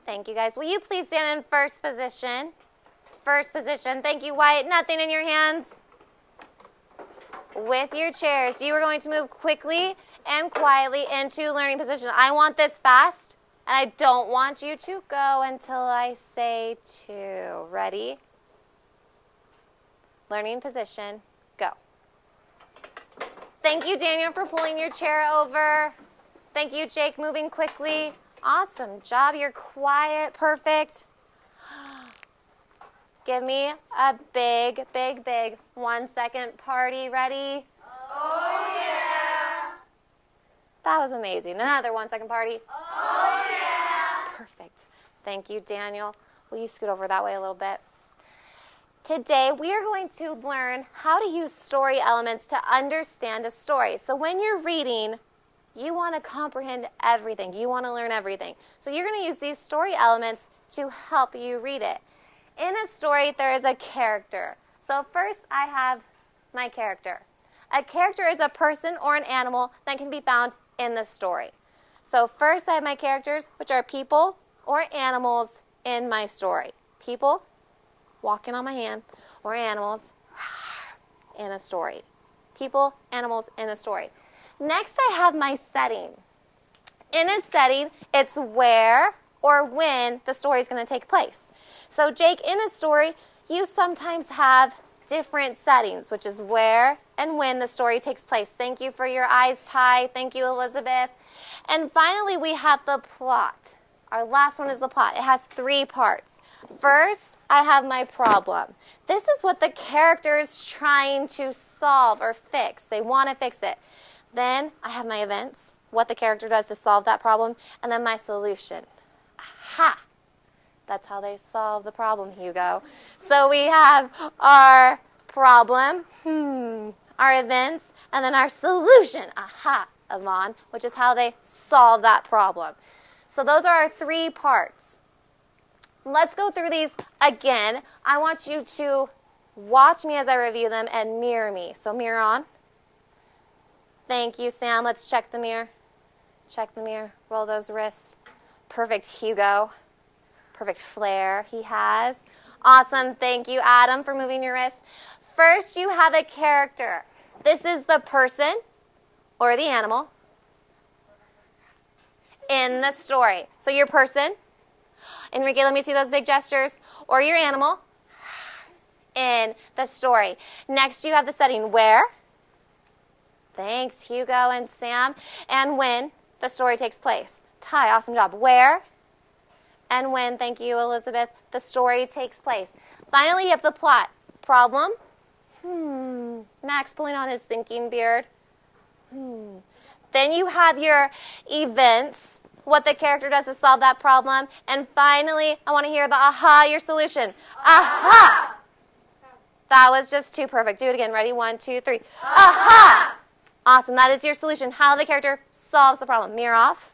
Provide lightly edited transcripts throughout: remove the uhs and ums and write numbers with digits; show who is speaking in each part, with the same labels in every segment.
Speaker 1: Thank you, guys. Will you please stand in first position? First position. Thank you, Wyatt. Nothing in your hands. With your chairs, you are going to move quickly and quietly into learning position. I want this fast, and I don't want you to go until I say to. Ready? Learning position. Go. Thank you, Daniel, for pulling your chair over. Thank you, Jake, moving quickly. Awesome job. You're quiet. Perfect. Give me a big, big, big 1 second party. Ready?
Speaker 2: Oh, yeah.
Speaker 1: That was amazing. Another 1 second party.
Speaker 2: Oh, yeah.
Speaker 1: Perfect. Thank you, Daniel. Will you scoot over that way a little bit? Today, we are going to learn how to use story elements to understand a story. So when you're reading, you want to comprehend everything. You want to learn everything. So you're going to use these story elements to help you read it. In a story, there is a character. So first, I have my character. A character is a person or an animal that can be found in the story. So first, I have my characters, which are people or animals in my story. People, walking on my hand, or animals in a story. People, animals in a story. Next, I have my setting. In a setting, it's where or when the story is going to take place. So Jake, in a story, you sometimes have different settings, which is where and when the story takes place. Thank you for your eyes, Ty. Thank you, Elizabeth. And finally, we have the plot. Our last one is the plot. It has 3 parts. First, I have my problem. This is what the character is trying to solve or fix. They want to fix it. Then I have my events, what the character does to solve that problem, and then my solution. Aha! That's how they solve the problem, Hugo. So we have our problem, our events, and then our solution. Aha, Yvonne, which is how they solve that problem. So those are our 3 parts. Let's go through these again. I want you to watch me as I review them and mirror me. So mirror on. Thank you, Sam. Let's check the mirror. Check the mirror. Roll those wrists. Perfect, Hugo. Perfect flair he has. Awesome. Thank you, Adam, for moving your wrist. First, you have a character. This is the person or the animal in the story. So your person. Enrique, let me see those big gestures. Or your animal in the story. Next, you have the setting. Where? Thanks, Hugo and Sam. And when the story takes place. Ty, awesome job. Where and when, thank you, Elizabeth, the story takes place. Finally, you have the plot. Problem. Max pulling on his thinking beard. Then you have your events, what the character does to solve that problem. And finally, I want to hear the aha, your solution. Aha! That was just too perfect. Do it again. Ready? 1, 2, 3. Aha! Awesome. That is your solution. How the character solves the problem. Mirror off.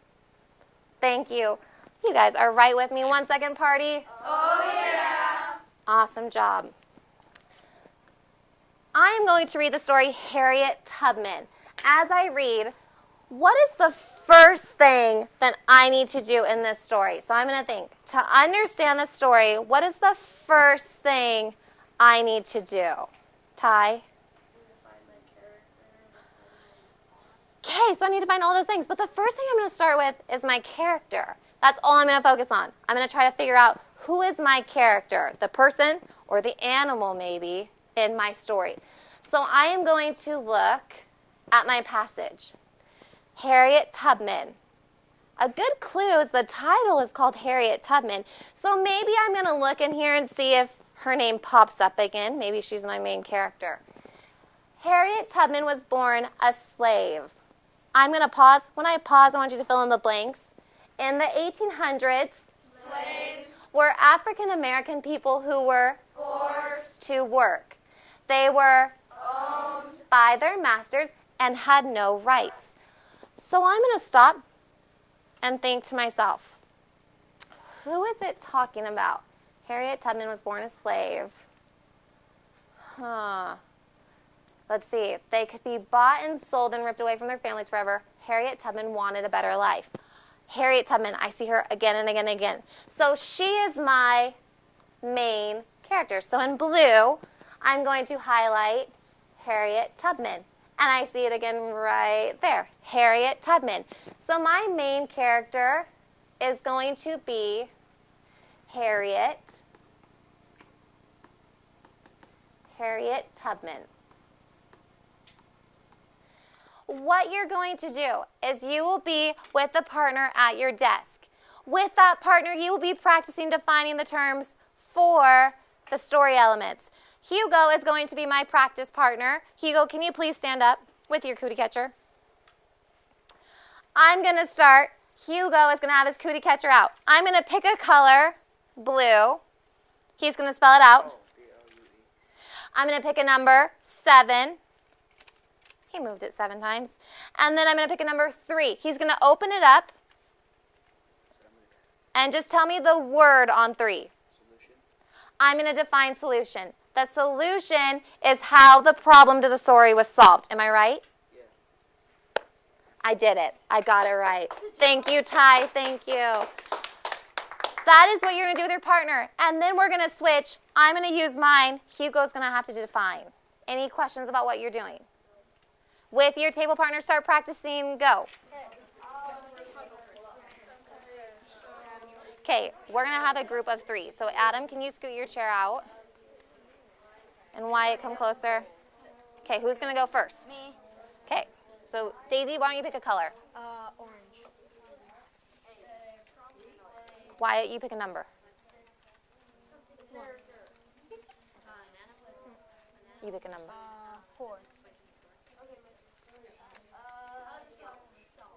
Speaker 1: Thank you. You guys are right with me. 1 second party.
Speaker 2: Oh, yeah.
Speaker 1: Awesome job. I am going to read the story Harriet Tubman. As I read, what is the first thing that I need to do in this story? So I'm going to think, to understand the story, what is the first thing I need to do? Ty? Okay, so I need to find all those things. But the first thing I'm going to start with is my character. That's all I'm going to focus on. I'm going to try to figure out who is my character, the person or the animal maybe, in my story. So I am going to look at my passage. Harriet Tubman. A good clue is the title is called Harriet Tubman. So maybe I'm going to look in here and see if her name pops up again. Maybe she's my main character. Harriet Tubman was born a slave. I'm going to pause. When I pause, I want you to fill in the blanks. In the 1800s,
Speaker 2: Slaves
Speaker 1: were African American people who were
Speaker 2: forced
Speaker 1: to work. They were
Speaker 2: owned
Speaker 1: by their masters and had no rights. So I'm going to stop and think to myself, who is it talking about? Harriet Tubman was born a slave. Let's see. They could be bought and sold and ripped away from their families forever. Harriet Tubman wanted a better life. Harriet Tubman. I see her again and again and again. So she is my main character. So in blue, I'm going to highlight Harriet Tubman. And I see it again right there, Harriet Tubman. So my main character is going to be Harriet Tubman. What you're going to do is you will be with the partner at your desk. With that partner, you will be practicing defining the terms for the story elements. Hugo is going to be my practice partner. Hugo, can you please stand up with your cootie catcher? I'm going to start. Hugo is going to have his cootie catcher out. I'm going to pick a color, blue. He's going to spell it out. I'm going to pick a number, 7. He moved it 7 times. And then I'm going to pick a number 3. He's going to open it up and just tell me the word on 3.
Speaker 3: Solution.
Speaker 1: I'm going to define solution. The solution is how the problem to the story was solved. Am I right?
Speaker 3: Yeah.
Speaker 1: I did it. I got it right. Thank you, Ty. Thank you. That is what you're going to do with your partner. And then we're going to switch. I'm going to use mine. Hugo's going to have to define. Any questions about what you're doing? With your table partner, start practicing. Go. Okay, we're going to have a group of 3. So Adam, can you scoot your chair out? And Wyatt, come closer. Okay, who's going to go first?
Speaker 2: Me.
Speaker 1: Okay, so Daisy, why don't you pick a color?
Speaker 2: Orange.
Speaker 1: Wyatt, you pick a number. You pick a number.
Speaker 2: 4.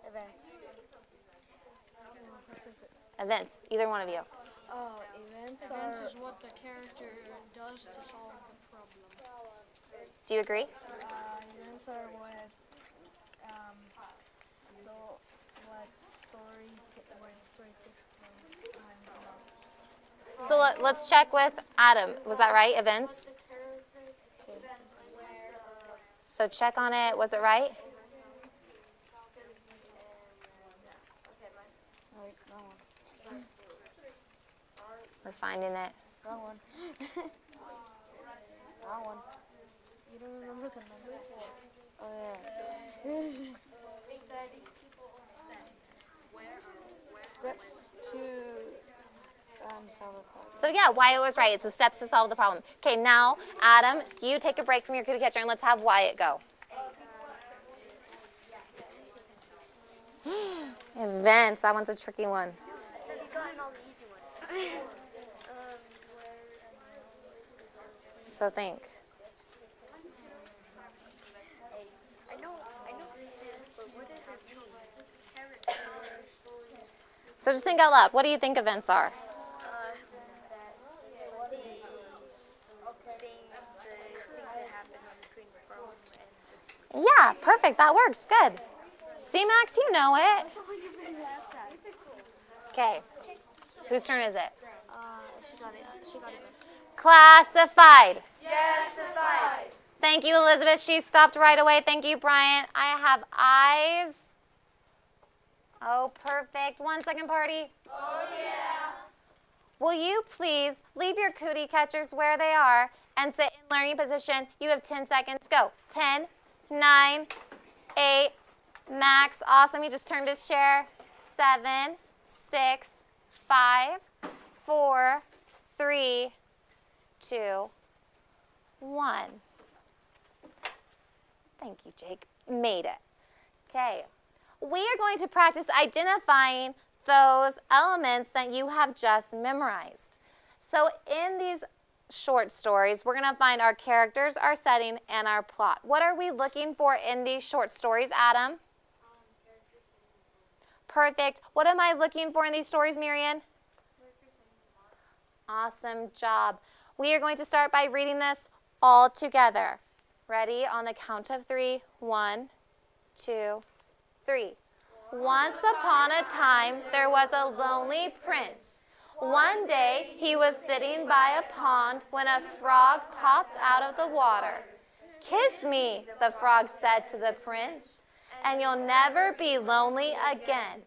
Speaker 2: Events.
Speaker 1: Events, either one of you.
Speaker 2: Events
Speaker 4: is what the character does to solve the problem.
Speaker 1: Do you agree?
Speaker 2: Events are what where the story takes place.
Speaker 1: So let's check with Adam. Was that right, events? So check on it. Was it right?
Speaker 2: Wait, wrong one.
Speaker 1: We're finding it.
Speaker 2: Wrong one. Wrong one. You don't remember the number? Oh yeah. Steps to solve the problem.
Speaker 1: So yeah, Wyatt was right. It's the steps to solve the problem. Okay, now, Adam, you take a break from your cookie catcher and let's have Wyatt go. Events, that one's a tricky one.
Speaker 2: She's gotten all the easy ones.
Speaker 1: So think.
Speaker 2: I know, but what is it?
Speaker 1: So just think out loud. What do you think events are? Yeah, perfect. That works. Good. See, Max, you know it. Okay. Whose turn is it?
Speaker 2: She got it.
Speaker 1: Classified.
Speaker 2: Yes,
Speaker 1: Thank you, Elizabeth. She stopped right away. Thank you, Brian. I have eyes. Oh, perfect. 1 second, party.
Speaker 2: Oh yeah.
Speaker 1: Will you please leave your cootie catchers where they are and sit in learning position? You have 10 seconds. Go. 10, 9, 8. Max, awesome. He just turned his chair. 7, 6, 5, 4, 3, 2, 1. Thank you, Jake. Made it. Okay. We are going to practice identifying those elements that you have just memorized. So in these short stories, we're going to find our characters, our setting, and our plot. What are we looking for in these short stories, Adam? Perfect. What am I looking for in these stories, Marian? Awesome job. We are going to start by reading this all together. Ready? On the count of 3. 1, 2, 3. Once upon a time, there was a lonely prince. One day, he was sitting by a pond when a frog popped out of the water. "Kiss me," the frog said to the prince, "and you'll never be lonely again.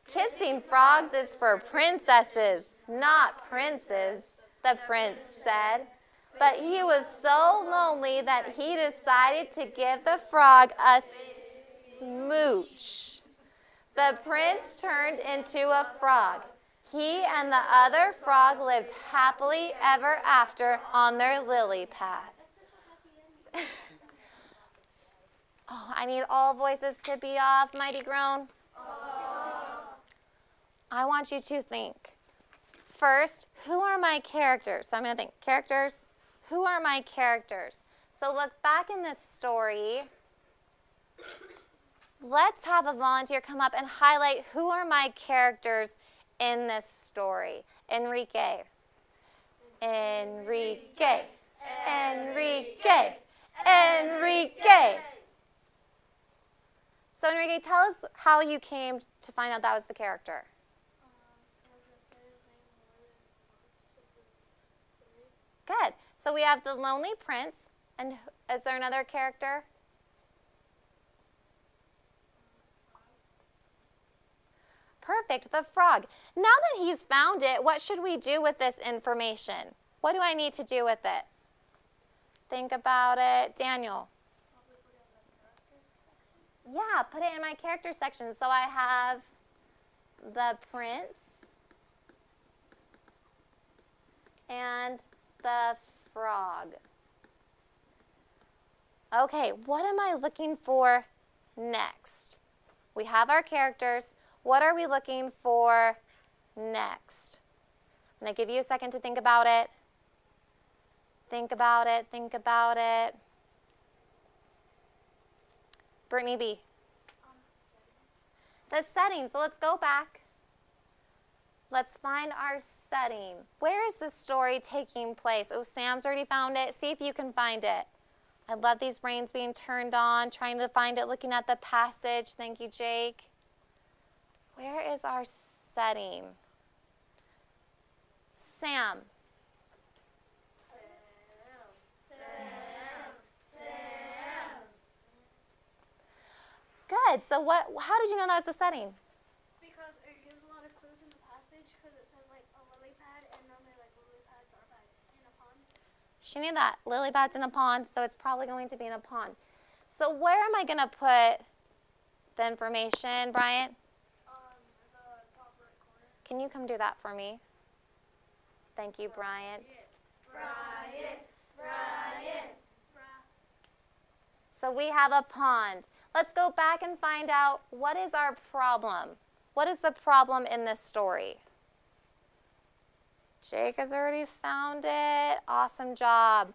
Speaker 1: Kissing frogs is for princesses, not princes, the prince said. But he was so lonely that he decided to give the frog a smooch. The prince turned into a frog. He and the other frog lived happily ever after on their lily pad. Oh, I need all voices to be off, mighty groan. I want you to think. First, who are my characters? So I'm going to think, characters, who are my characters? So look back in this story. Let's have a volunteer come up and highlight who are my characters in this story. Enrique. Enrique. Enrique. Enrique. So Enrique, tell us how you came to find out that was the character. Good. So we have the lonely prince, and is there another character? Perfect, the frog. Now that he's found it, what should we do with this information? What do I need to do with it? Think about it. Daniel. Yeah, put it in my character section. So I have the prince and the frog. Okay, what am I looking for next? We have our characters. What are we looking for next? I'm going to give you a second to think about it. Think about it. Think about it. Brittany B. The setting. So let's go back. Let's find our setting. Where is the story taking place? Oh, Sam's already found it. See if you can find it. I love these brains being turned on, trying to find it, looking at the passage. Thank you, Jake. Where is our setting? Sam. Good. So how did you know that was the setting?
Speaker 4: Because it gives a lot of clues in the passage, because it says like a lily pad, and normally like lily pads are in a pond.
Speaker 1: She knew that. Lily pad's in a pond, so it's probably going to be in a pond. So where am I going to put the information, Bryant?
Speaker 4: The top right corner.
Speaker 1: Can you come do that for me? Thank you, Bryant.
Speaker 4: Bryant.
Speaker 1: So we have a pond. Let's go back and find out what is our problem. What is the problem in this story? Jake has already found it. Awesome job.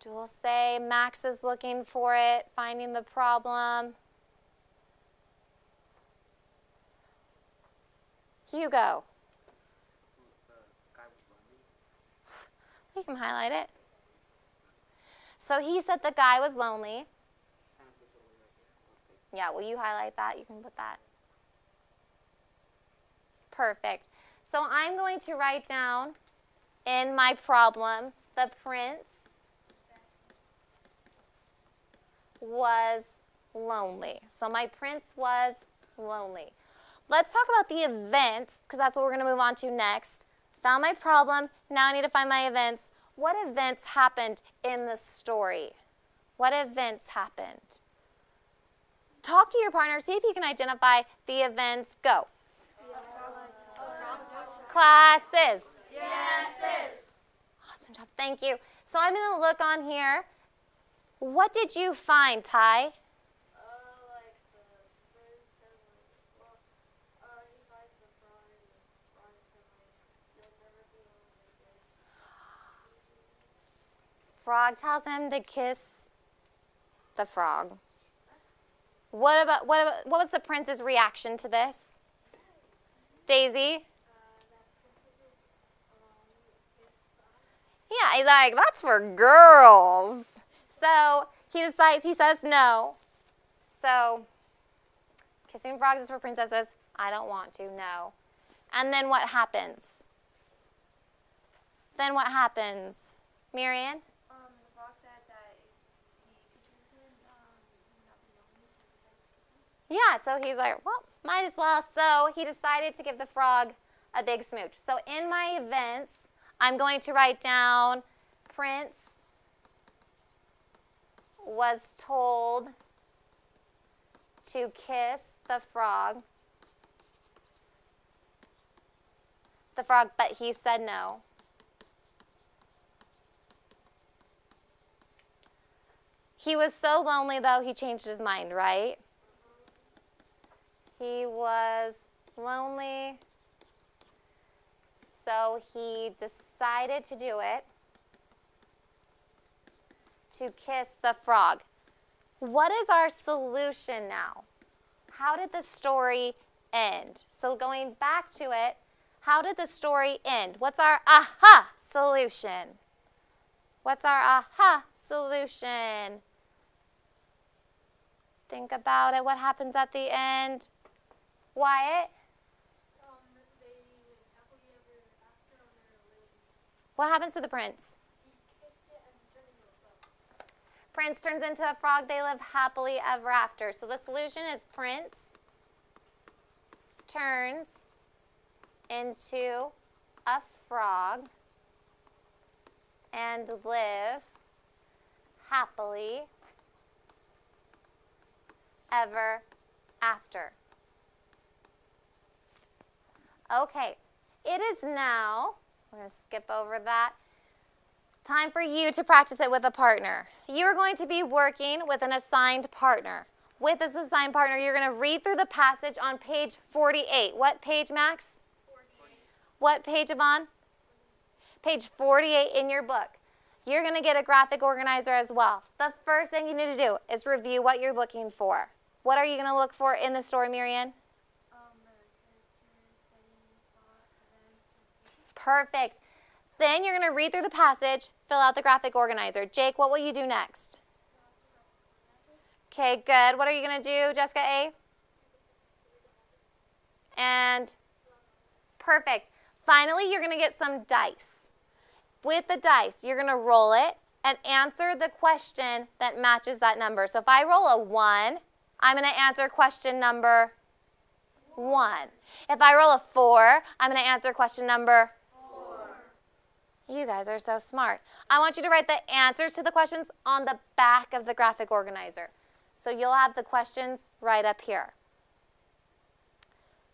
Speaker 1: Dulce, Max is looking for it, finding the problem. Hugo. You can highlight it. So he said the guy was lonely. Yeah, will you highlight that? You can put that. Perfect. So I'm going to write down in my problem, the prince was lonely. So my prince was lonely. Let's talk about the events, because that's what we're going to move on to next. Found my problem. Now I need to find my events. What events happened in the story? What events happened? Talk to your partner. See if you can identify the events. Go. Classes.
Speaker 4: Yeses.
Speaker 1: Awesome job. Thank you. So I'm going to look on here. What did you find, Ty?
Speaker 2: Like the bird said, he finds the frog, and the frog said, you'll never be alone again.
Speaker 1: Frog tells him to kiss the frog. What was the prince's reaction to this? Daisy? Yeah, he's like, that's for girls. So he says no. So kissing frogs is for princesses. I don't want to, no. And then what happens? Then what happens? Marianne?
Speaker 2: The frog said that if he kisses him, he would not be lonely.
Speaker 1: Yeah, so he's like, well, Might as well. So he decided to give the frog a big smooch. So in my events, I'm going to write down Prince was told to kiss the frog, but he said no. He was so lonely, though, he changed his mind, right? He was lonely, so he decided to do it, to kiss the frog. What is our solution now? How did the story end? So going back to it, how did the story end? What's our aha solution? What's our aha solution? Think about it. What happens at the end? Wyatt?
Speaker 2: They live happily ever after on their living.
Speaker 1: What happens to the prince?
Speaker 2: He kissed it and turned into a frog.
Speaker 1: Prince turns into a frog. They live happily ever after. So the solution is Prince turns into a frog and live happily ever after. Okay, it is now, we're going to skip over that, time for you to practice it with a partner. You are going to be working with an assigned partner. With this assigned partner, you're going to read through the passage on page 48. What page, Max?
Speaker 2: 48.
Speaker 1: What page, Yvonne? Page 48 in your book. You're going to get a graphic organizer as well. The first thing you need to do is review what you're looking for. What are you going to look for in the story, Marianne? Perfect. Then you're going to read through the passage, fill out the graphic organizer. Jake, what will you do next? Okay, good. What are you going to do, Jessica A? And perfect. Finally, you're going to get some dice. With the dice, you're going to roll it and answer the question that matches that number. So if I roll a 1, I'm going to answer question number 1. If I roll a 4, I'm going to answer question number 4. You guys are so smart. I want you to write the answers to the questions on the back of the graphic organizer. So you'll have the questions right up here.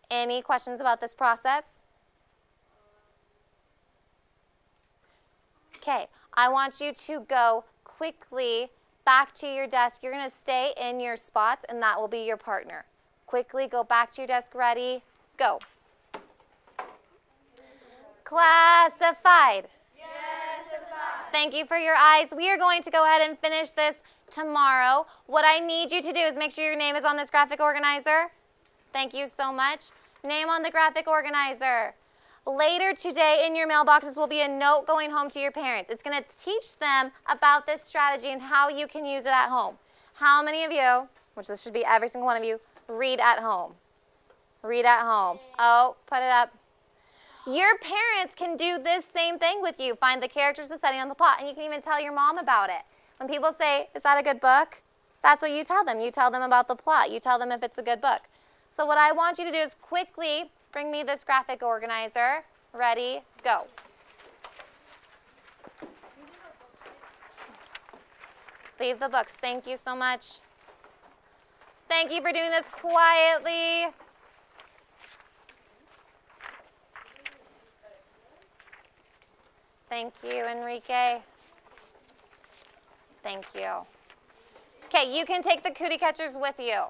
Speaker 1: Any questions about this process? Okay, I want you to go quickly back to your desk. You're going to stay in your spots, and that will be your partner. Quickly go back to your desk. Ready? Go. Classified.
Speaker 2: Yes,
Speaker 1: Thank you for your eyes. We are going to go ahead and finish this tomorrow. What I need you to do is make sure your name is on this graphic organizer. Thank you so much. Name on the graphic organizer. Later today in your mailboxes will be a note going home to your parents. It's going to teach them about this strategy and how you can use it at home. How many of you, which this should be every single one of you, read at home? Read at home. Oh, put it up. Your parents can do this same thing with you. Find the characters, the setting, on the plot, and you can even tell your mom about it. When people say, is that a good book? That's what you tell them. You tell them about the plot. You tell them if it's a good book. So what I want you to do is quickly bring me this graphic organizer. Ready, go. Leave the books. Thank you so much. Thank you for doing this quietly. Thank you, Enrique. Thank you. Okay, you can take the cootie catchers with you.